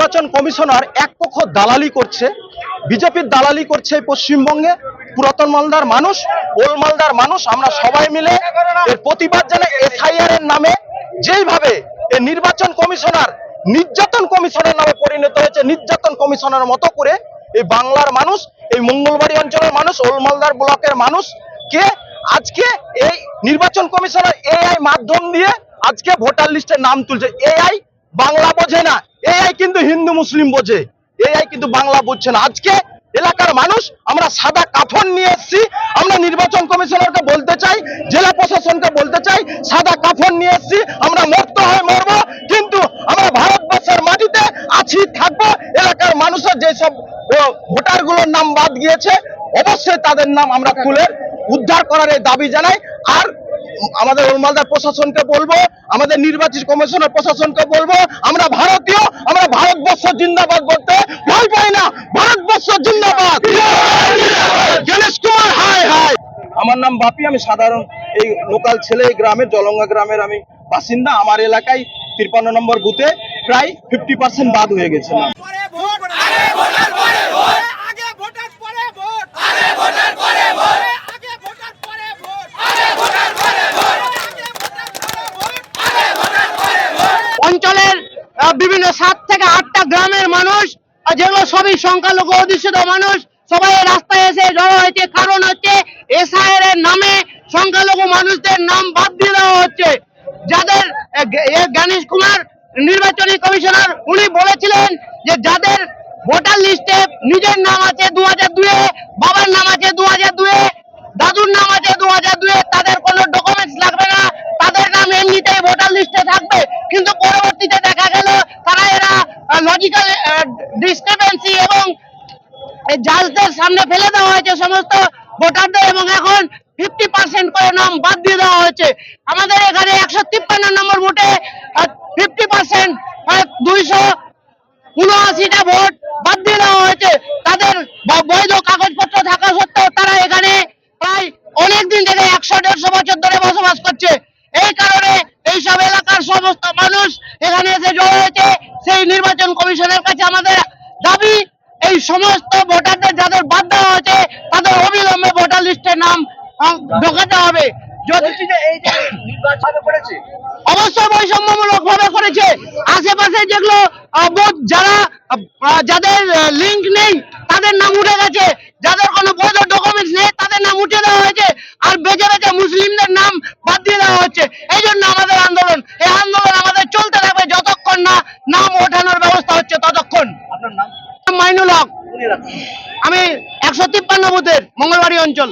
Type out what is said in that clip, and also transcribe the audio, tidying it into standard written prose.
নির্বাচন কমিশনার এক পক্ষ দালালি করছে, বিজেপির দালালি করছে পশ্চিমবঙ্গে। পুরাতন মালদার মানুষ, ওল্ড মালদার মানুষ আমরা সবাই মিলে এর প্রতিবাদ জানাই। এসআইআর এর নামে যেইভাবে এই নির্বাচন কমিশনার নির্যাতন কমিশনের নামে পরিণত হয়েছে, নির্যাতন কমিশনের মতো করে এই বাংলার মানুষ, এই মঙ্গলবাড়ি অঞ্চলের মানুষ, ওল্ড মালদার ব্লকের মানুষ কে আজকে এই নির্বাচন কমিশনার এআই মাধ্যম দিয়ে আজকে ভোটার লিস্টে নাম তুলছে। এআই বাংলা বোঝে না, এআই কিন্তু হিন্দু মুসলিম বোঝে, এআই কিন্তু বাংলা বুঝছে না। আজকে এলাকার মানুষ আমরা সাদা কাফন নিয়ে এসেছি, আমরা নির্বাচন কমিশনারকে বলতে চাই, জেলা প্রশাসনকে বলতে চাই, সাদা কাফন নিয়ে এসেছি, আমরা মরতে হয় মরবো, কিন্তু আমরা ভারতবর্ষের মাটিতে আছি, থাকবো। এলাকার মানুষের যেসব ভোটার গুলোর নাম বাদ গিয়েছে অবশ্যই তাদের নাম আমরা তুলে উদ্ধার করার এই দাবি জানাই। আর আমাদের ওলমালদার প্রশাসনকে বলবো, আমাদের নির্বাচিত কমিশনের প্রশাসনকে বলবো, আমরা ভারতীয়, আমরা ভারতবর্ষ জিন্দাবাদ বলতে ভয় পাই না। ভারতবর্ষ জিন্দাবাদ, গণেশ কুমার হায় হায়। আমার নাম বাপি, আমি সাধারণ এই লোকাল ছেলে, এই গ্রামের জলঙ্গা গ্রামের আমি বাসিন্দা। আমার এলাকায় 53 নম্বর বুথে প্রায় 50% বাদ হয়ে গেছে। অঞ্চলের বিভিন্ন 7 থেকে 8টা গ্রামের মানুষ, যেগুলো সবই সংখ্যালঘু অধ্যুষিত মানুষ, সবাই রাস্তায় এসে জড়ো হয়েছে। কারণ হচ্ছে এসআইআর এর নামে সংখ্যালঘু মানুষদের নাম বাদ দিয়ে দেওয়া হচ্ছে। যাদের গণেশ কুমার নির্বাচনী কমিশনার উনি বলেছিলেন যে যাদের ভোটার লিস্টে নিজের নাম আছে 2002-এ, বাবার নাম আছে 2002-এ, দাদুর নাম আছে 2002-এ, তাদের কোনো ডকুমেন্টস লাগবে না, তাদের নাম এমনিতেই ভোটার লিস্টে থাকবে। কিন্তু পরবর্তীতে দেখা গেল তারা এরা লজিক্যাল ডিসক্রিপেন্সি এবং জাজদের সামনে ফেলে দেওয়া হয়েছে সমস্ত ভোটারদের, এবং এখন 50% করে নাম বাদ দিয়ে দেওয়া হয়েছে। আমাদের এখানে 153 নম্বর ভোটে 50% 279টা ভোট বাদ দিয়ে দেওয়া হয়েছে। তাদের বৈধ কাগজপত্র থাকা সত্ত্বেও তারা এখানে প্রায় অনেকদিন থেকে 100-150 বছর ধরে বসবাস করছে। এই কারণে এইসব এলাকার সমস্ত মানুষ এখানে এসে জড়ো হয়েছে। সেই নির্বাচন কমিশনের কাছে আমাদের দাবি, এই সমস্ত ভোটারদের যাদের বাদ দেওয়া হয়েছে তাদের অবিলম্বে ভোটার লিস্টে নাম ঢোকাতে হবে। অবশ্যই বৈষম্যমূলক ভাবে করেছে। আশেপাশে যেগুলো যারা যাদের লিঙ্ক নেই তাদের নাম উঠে গেছে, যাদের কোনো বৈধ ডকুমেন্টস নেই তাদের নাম উঠে দেওয়া হয়েছে, আর বেছে বেছে মুসলিমদের নাম বাদ দিয়ে দেওয়া হচ্ছে। এই জন্য আমাদের আন্দোলন, এই আন্দোলন আমাদের চলতে থাকবে যতক্ষণ না নাম ওঠানোর ব্যবস্থা হচ্ছে ততক্ষণ। আপনার নাম? মাইনুল হক, আমি 153 বুথের মঙ্গলবাড়ি অঞ্চল।